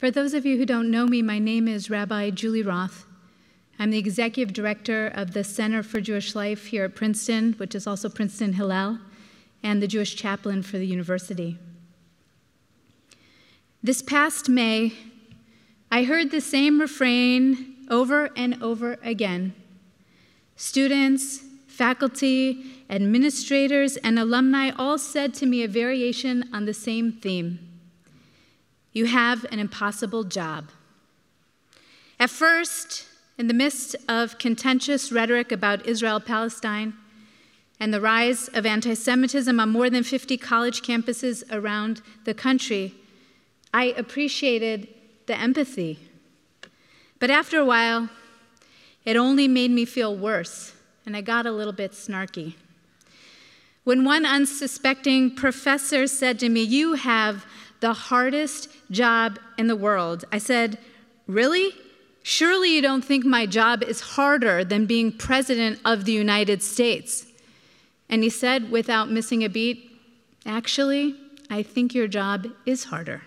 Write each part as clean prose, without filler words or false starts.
For those of you who don't know me, my name is Rabbi Julie Roth. I'm the executive director of the Center for Jewish Life here at Princeton, which is also Princeton Hillel, and the Jewish chaplain for the university. This past May, I heard the same refrain over and over again. Students, faculty, administrators, and alumni all said to me a variation on the same theme. You have an impossible job. At first, in the midst of contentious rhetoric about Israel-Palestine and the rise of anti-Semitism on more than 50 college campuses around the country, I appreciated the empathy. But after a while, it only made me feel worse, and I got a little bit snarky. When one unsuspecting professor said to me, "You have the hardest job in the world," I said, "Really? Surely you don't think my job is harder than being president of the United States?" And he said, without missing a beat, "Actually, I think your job is harder."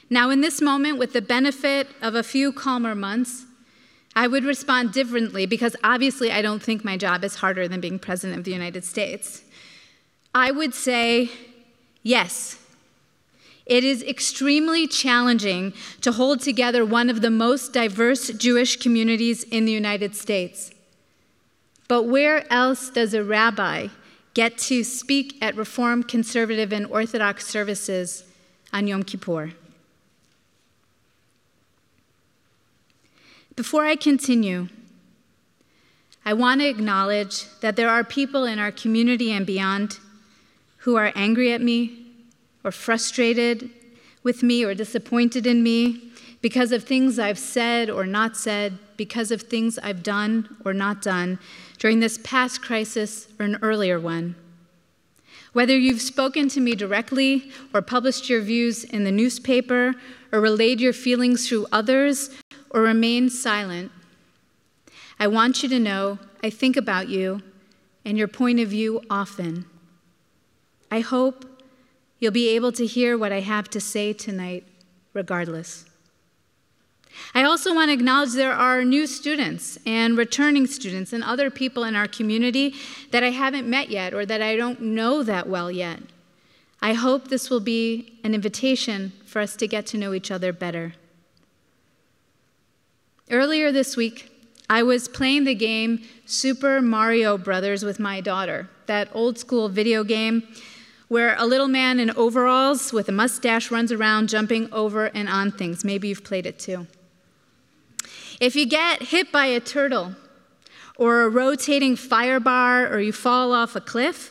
Now, in this moment, with the benefit of a few calmer months, I would respond differently because obviously I don't think my job is harder than being president of the United States. I would say, yes, it is extremely challenging to hold together one of the most diverse Jewish communities in the United States. But where else does a rabbi get to speak at Reform, Conservative, and Orthodox services on Yom Kippur? Before I continue, I want to acknowledge that there are people in our community and beyond who are angry at me or frustrated with me or disappointed in me because of things I've said or not said, because of things I've done or not done during this past crisis or an earlier one. Whether you've spoken to me directly or published your views in the newspaper or relayed your feelings through others or remained silent, I want you to know I think about you and your point of view often. I hope you'll be able to hear what I have to say tonight, regardless. I also want to acknowledge there are new students and returning students and other people in our community that I haven't met yet or that I don't know that well yet. I hope this will be an invitation for us to get to know each other better. Earlier this week, I was playing the game Super Mario Brothers with my daughter, that old school video game where a little man in overalls with a mustache runs around jumping over and on things. Maybe you've played it too. If you get hit by a turtle or a rotating fire bar or you fall off a cliff,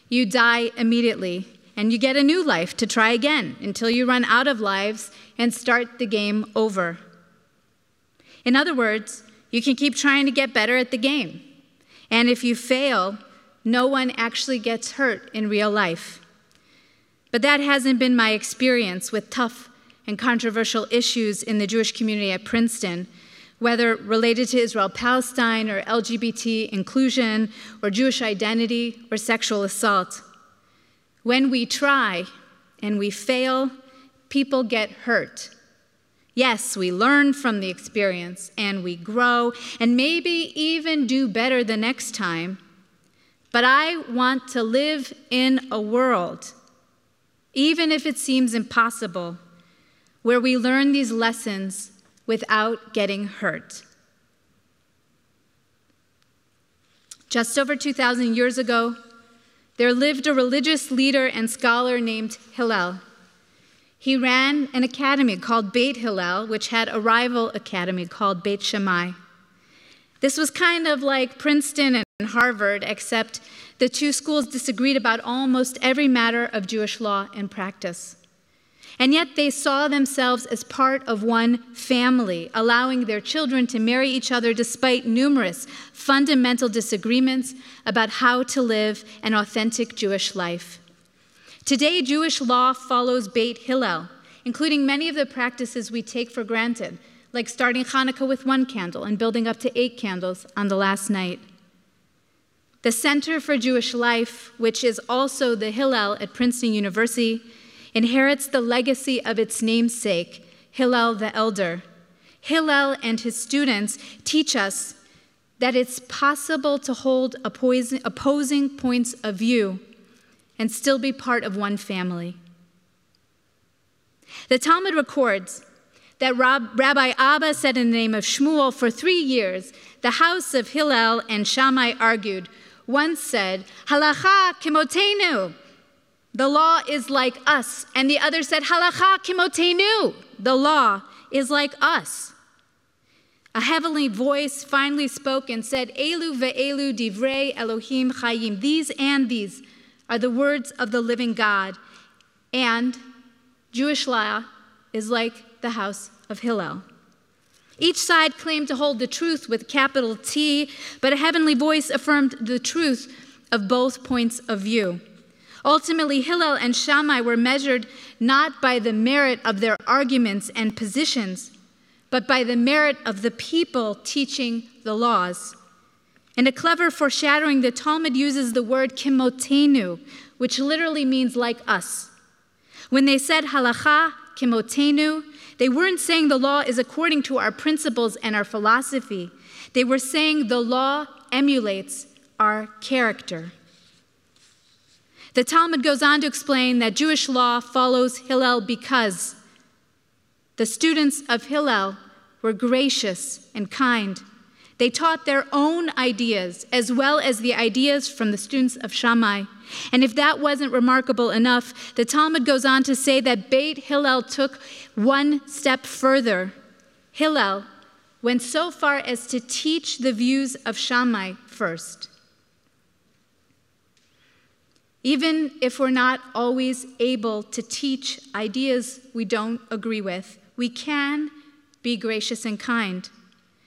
you die immediately and you get a new life to try again until you run out of lives and start the game over. In other words, you can keep trying to get better at the game. And if you fail, no one actually gets hurt in real life. But that hasn't been my experience with tough and controversial issues in the Jewish community at Princeton, whether related to Israel-Palestine or LGBT inclusion or Jewish identity or sexual assault. When we try and we fail, people get hurt. Yes, we learn from the experience and we grow and maybe even do better the next time. But I want to live in a world, even if it seems impossible, where we learn these lessons without getting hurt. Just over 2,000 years ago, there lived a religious leader and scholar named Hillel. He ran an academy called Beit Hillel, which had a rival academy called Beit Shammai. This was kind of like Princeton and Harvard, except the two schools disagreed about almost every matter of Jewish law and practice. And yet they saw themselves as part of one family, allowing their children to marry each other despite numerous fundamental disagreements about how to live an authentic Jewish life. Today, Jewish law follows Beit Hillel, including many of the practices we take for granted, like starting Hanukkah with 1 candle and building up to 8 candles on the last night. The Center for Jewish Life, which is also the Hillel at Princeton University, inherits the legacy of its namesake, Hillel the elder. Hillel and his students teach us that it's possible to hold opposing points of view and still be part of one family. The Talmud records that Rabbi Abba said in the name of Shmuel, for 3 years, the house of Hillel and Shammai argued. One said, Halacha kimotenu, the law is like us. And the other said, Halacha kimotenu, the law is like us. A heavenly voice finally spoke and said, Elu ve'elu divrei Elohim chayim. These and these are the words of the living God. And Jewish law is like the house of Hillel. Each side claimed to hold the truth with capital T, but a heavenly voice affirmed the truth of both points of view. Ultimately, Hillel and Shammai were measured not by the merit of their arguments and positions, but by the merit of the people teaching the laws. In a clever foreshadowing, the Talmud uses the word kimotenu, which literally means like us. When they said halacha kimotenu, they weren't saying the law is according to our principles and our philosophy. They were saying the law emulates our character. The Talmud goes on to explain that Jewish law follows Hillel because the students of Hillel were gracious and kind. They taught their own ideas as well as the ideas from the students of Shammai. And if that wasn't remarkable enough, the Talmud goes on to say that Beit Hillel took one step further. Hillel went so far as to teach the views of Shammai first. Even if we're not always able to teach ideas we don't agree with, we can be gracious and kind.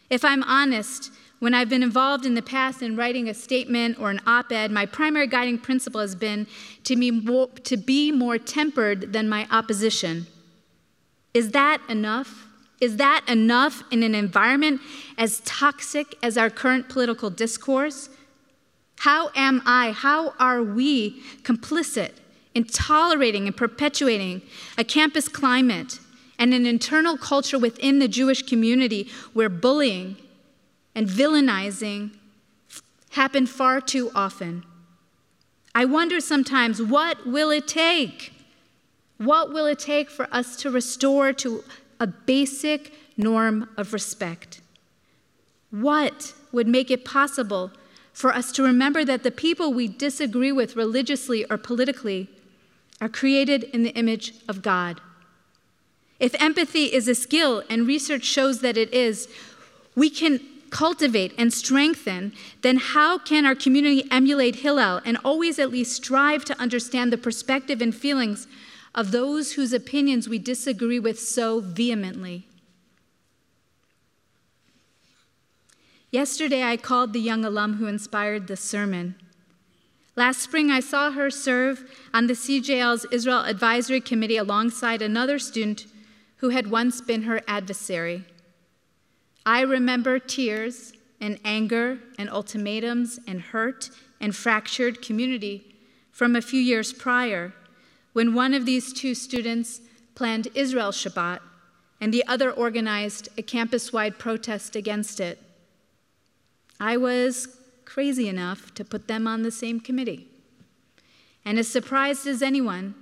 If I'm honest, when I've been involved in the past in writing a statement or an op-ed, my primary guiding principle has been to be more tempered than my opposition. Is that enough? Is that enough in an environment as toxic as our current political discourse? How are we complicit in tolerating and perpetuating a campus climate and an internal culture within the Jewish community where bullying and villainizing happen far too often? I wonder sometimes, what will it take? What will it take for us to restore to a basic norm of respect? What would make it possible for us to remember that the people we disagree with religiously or politically are created in the image of God? If empathy is a skill, and research shows that it is, we can cultivate and strengthen, then how can our community emulate Hillel and always at least strive to understand the perspective and feelings of those whose opinions we disagree with so vehemently? Yesterday, I called the young alum who inspired this sermon. Last spring, I saw her serve on the CJL's Israel Advisory Committee alongside another student who had once been her adversary. I remember tears and anger and ultimatums and hurt and fractured community from a few years prior when one of these two students planned Israel Shabbat and the other organized a campus-wide protest against it. I was crazy enough to put them on the same committee, and as surprised as anyone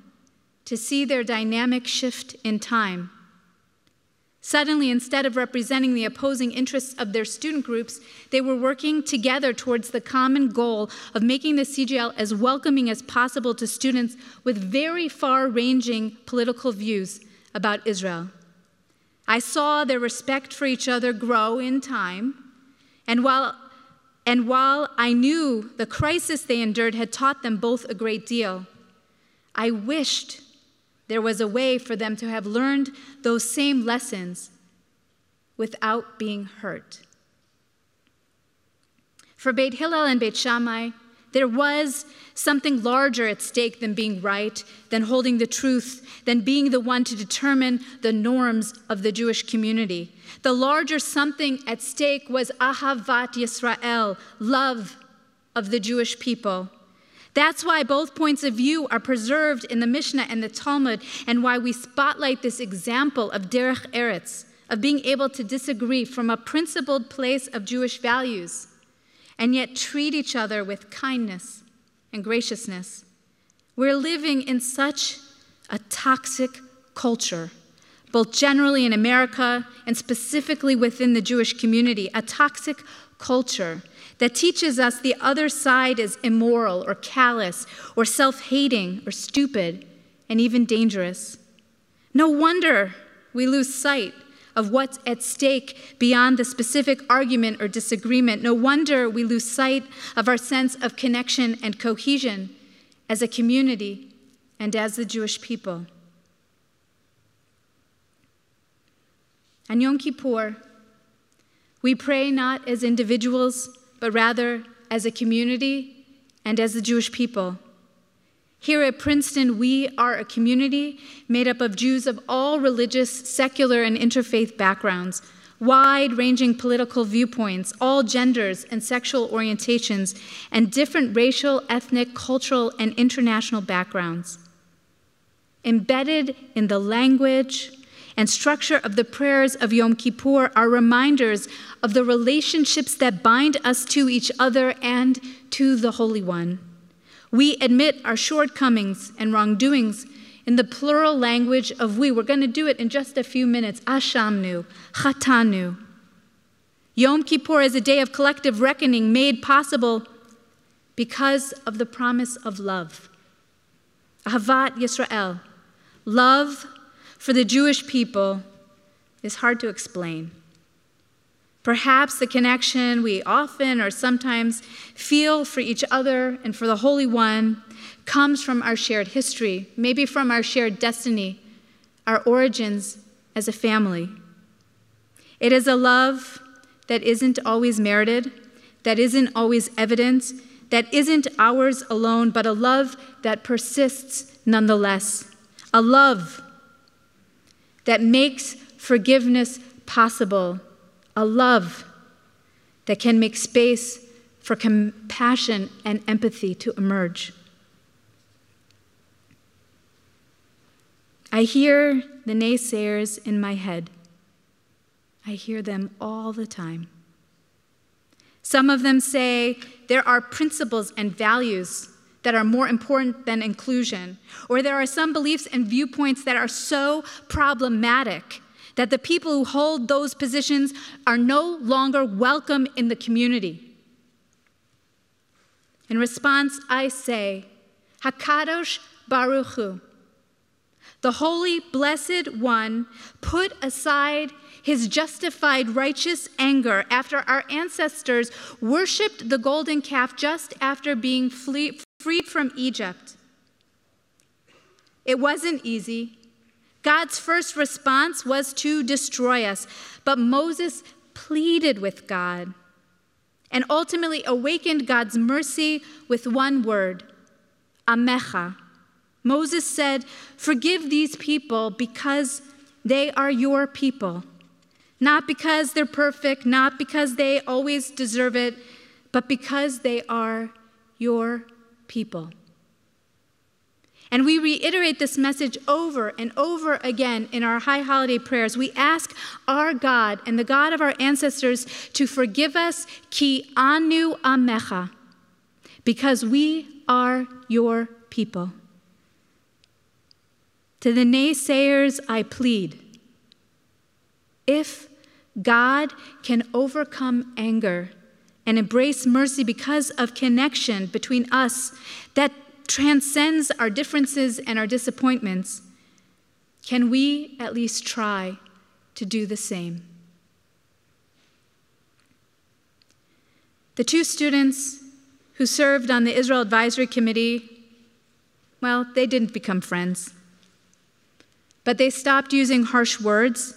to see their dynamic shift in time. Suddenly, instead of representing the opposing interests of their student groups, they were working together towards the common goal of making the CGL as welcoming as possible to students with very far-ranging political views about Israel. I saw their respect for each other grow in time, and while I knew the crisis they endured had taught them both a great deal, I wished there was a way for them to have learned those same lessons without being hurt. For Beit Hillel and Beit Shammai, there was something larger at stake than being right, than holding the truth, than being the one to determine the norms of the Jewish community. The larger something at stake was Ahavat Yisrael, love of the Jewish people. That's why both points of view are preserved in the Mishnah and the Talmud, and why we spotlight this example of derech eretz, of being able to disagree from a principled place of Jewish values, and yet treat each other with kindness and graciousness. We're living in such a toxic culture, both generally in America and specifically within the Jewish community, a toxic culture that teaches us the other side is immoral or callous or self-hating or stupid and even dangerous. No wonder we lose sight of what's at stake beyond the specific argument or disagreement. No wonder we lose sight of our sense of connection and cohesion as a community and as the Jewish people. On Yom Kippur, we pray not as individuals, but rather as a community and as the Jewish people. Here at Princeton, we are a community made up of Jews of all religious, secular, and interfaith backgrounds, wide-ranging political viewpoints, all genders and sexual orientations, and different racial, ethnic, cultural, and international backgrounds. Embedded in the language and structure of the prayers of Yom Kippur are reminders of the relationships that bind us to each other and to the Holy One. We admit our shortcomings and wrongdoings in the plural language of we. We're going to do it in just a few minutes. Ashamnu, Chatanu. Yom Kippur is a day of collective reckoning made possible because of the promise of love. Ahavat Yisrael. Love for the Jewish people is hard to explain. Perhaps the connection we often or sometimes feel for each other and for the Holy One comes from our shared history, maybe from our shared destiny, our origins as a family. It is a love that isn't always merited, that isn't always evident, that isn't ours alone, but a love that persists nonetheless. A love that makes forgiveness possible. A love that can make space for compassion and empathy to emerge. I hear the naysayers in my head. I hear them all the time. Some of them say there are principles and values that are more important than inclusion, or there are some beliefs and viewpoints that are so problematic that the people who hold those positions are no longer welcome in the community. In response, I say, Hakadosh Baruch Hu, the Holy Blessed One, put aside his justified righteous anger after our ancestors worshipped the golden calf just after being freed from Egypt. It wasn't easy. God's first response was to destroy us, but Moses pleaded with God and ultimately awakened God's mercy with one word, Amecha. Moses said, forgive these people because they are your people. Not because they're perfect, not because they always deserve it, but because they are your people. And we reiterate this message over and over again in our high holiday prayers. We ask our God and the God of our ancestors to forgive us, ki anu amecha, because we are your people. To the naysayers, I plead, if God can overcome anger and embrace mercy because of connection between us that transcends our differences and our disappointments, can we at least try to do the same? The two students who served on the Israel Advisory Committee, well, they didn't become friends. But they stopped using harsh words,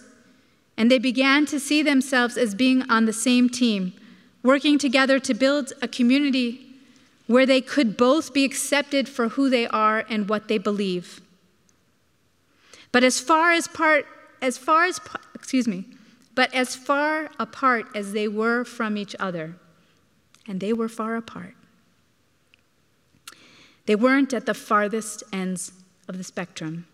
and they began to see themselves as being on the same team, working together to build a community where they could both be accepted for who they are and what they believe. But as far apart as they were from each other, and they were far apart, They weren't at the farthest ends of the spectrum.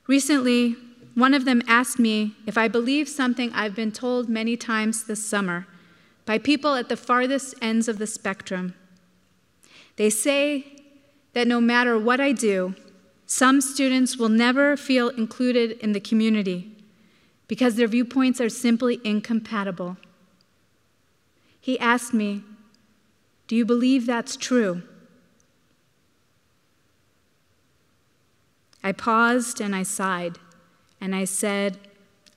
Recently, one of them asked me if I believe something I've been told many times this summer by people at the farthest ends of the spectrum. They say that no matter what I do, some students will never feel included in the community because their viewpoints are simply incompatible. He asked me, "Do you believe that's true?" I paused and I sighed, and I said,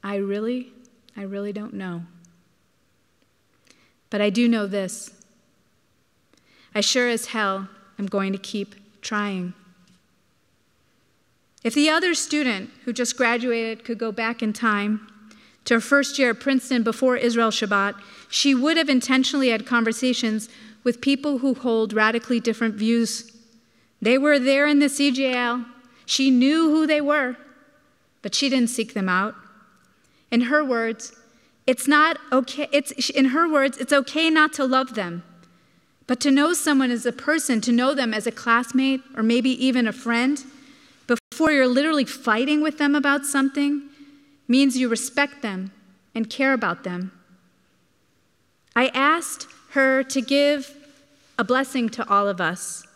I really don't know. But I do know this. I sure as hell am going to keep trying. If the other student who just graduated could go back in time to her first year at Princeton before Israel Shabbat, she would have intentionally had conversations with people who hold radically different views. They were there in the CJL. She knew who they were, but she didn't seek them out. In her words, it's okay not to love them, but to know someone as a person, to know them as a classmate or maybe even a friend, before you're literally fighting with them about something, means you respect them and care about them. I asked her to give a blessing to all of us,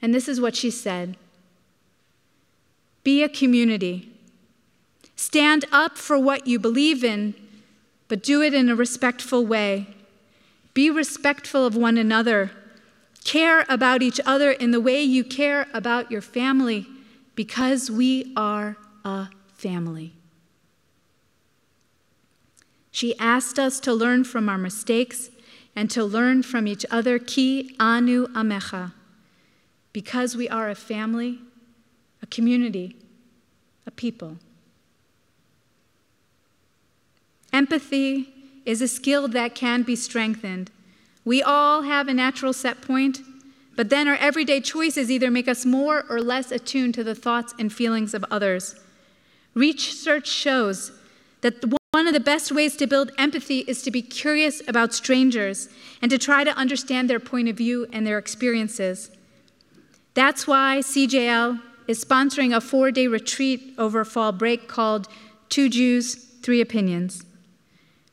and this is what she said. Be a community. Stand up for what you believe in, but do it in a respectful way. Be respectful of one another. Care about each other in the way you care about your family, because we are a family. She asked us to learn from our mistakes and to learn from each other, ki anu amecha, because we are a family, a community, a people. Empathy is a skill that can be strengthened. We all have a natural set point, but then our everyday choices either make us more or less attuned to the thoughts and feelings of others. Research shows that one of the best ways to build empathy is to be curious about strangers and to try to understand their point of view and their experiences. That's why CJL is sponsoring a 4-day retreat over fall break called 2 Jews, 3 Opinions.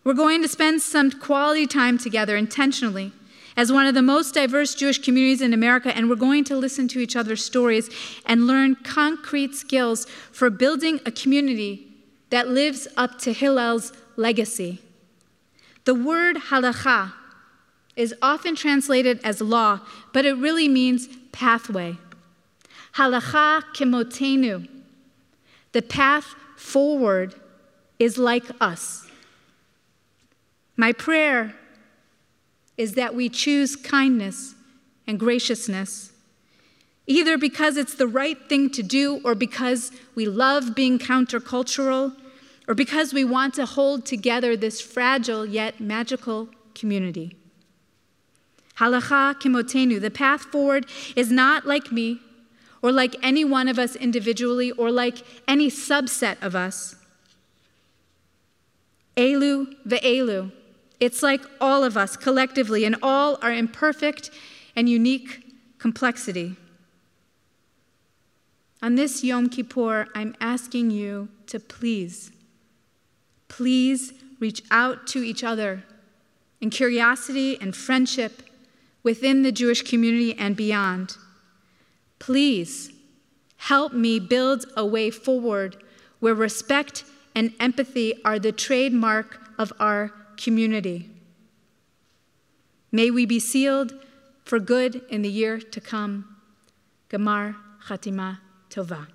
We're going to spend some quality time together intentionally as one of the most diverse Jewish communities in America, and we're going to listen to each other's stories and learn concrete skills for building a community that lives up to Hillel's legacy. The word halakha is often translated as law, but it really means pathway. Halakha kimotenu. The path forward is like us. My prayer is that we choose kindness and graciousness, either because it's the right thing to do or because we love being countercultural or because we want to hold together this fragile yet magical community. Halakha kimotenu, the path forward is not like me or like any one of us individually or like any subset of us. Elu ve'elu. It's like all of us collectively in all our imperfect and unique complexity. On this Yom Kippur, I'm asking you to please reach out to each other in curiosity and friendship within the Jewish community and beyond. Please help me build a way forward where respect and empathy are the trademark of our community. May we be sealed for good in the year to come. Gamar Chatima Tova.